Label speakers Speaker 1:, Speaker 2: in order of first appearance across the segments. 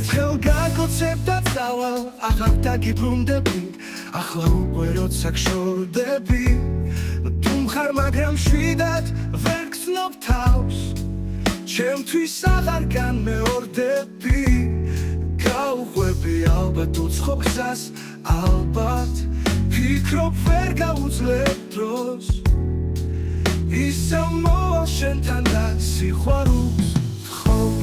Speaker 1: ერთხელ გაგოცებდა წავალ, აღარ დაგიბრუნდები, ახლა უკვე როცა გშორდები, თუ მხარ მაგრამ მშვიდად ვერ გცნობ თავს, ჩემთვის აღარ განმეორდები, გაუხვები ალბათ უცხო გზას, ალბათ ფიქრობ ვერ გაუძლებ დროს, ისევ მოვალ შენთან და სიყვარულს ვთხოვ.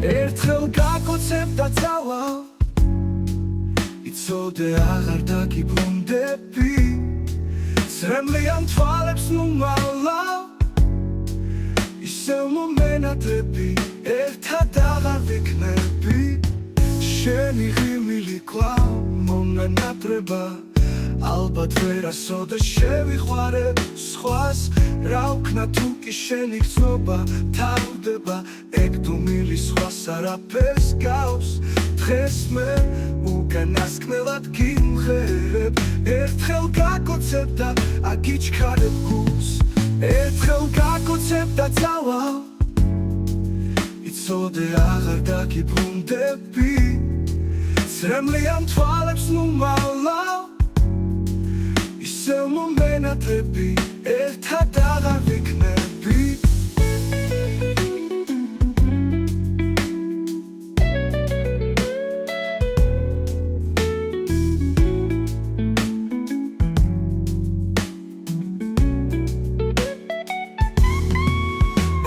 Speaker 1: ერთხელ გაგოცებდა წავალ, იცოდე აღარ დაგიბრუნდები, ცრემლიან თვალებს ნუ მალავ, ისევ მომენატრები, ერთად აღარ ვიქნები, შენი ღიმილი კვლავ მომენატრება, ალბათ ვერასოდეს შევიხვალებ სხვას, რა ვქნა თუ კი შენი გრძნობა თავდება, ეგ დუმილი სხვას არაფერს გავს, დღეს მე უკანასკნელად გიმღერებ, ერთხელ გაგოცებდა აგიჩქარებ გულს, ერთხელ გაგოცებდა წავალ, იცოდე აღარ დაგიბრუნდები, ცრემლიან თვალებს ნუ მალავ, ისევ მომენატრები, ერთად აღარ ვიქნები.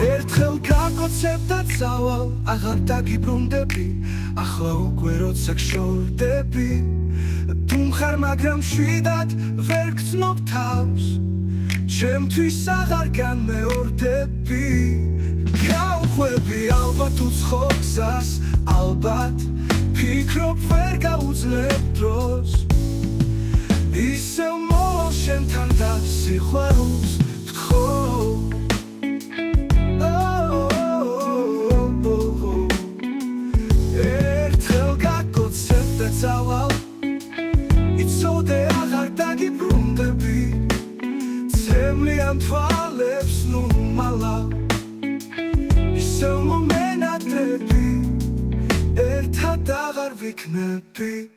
Speaker 1: ერთხელ გაგოცებდა წავალ, აღარ დაგიბრუნდები, ახლა უკვე როცა გშორდები, თუ მხარ მაგრამ მშვიდად ვერ გცნობ თავს, ჩემთვის აღარ განმეორდები, გაუხვები ალბათ უცხო გზას, ალბათ ფიქრობ ვერ გაუძლებ დროს, ისევ მოვალ შენთან და სიყვარულს ვთხოვ. ერთხელ გაგოცებდა წავალ, იცოდე აღარ დაგიბრუნდები, ცრემლიან თვალებს ნუ მალავ, ისევ მომენატრები, ერთად აღარ ვიქნებით.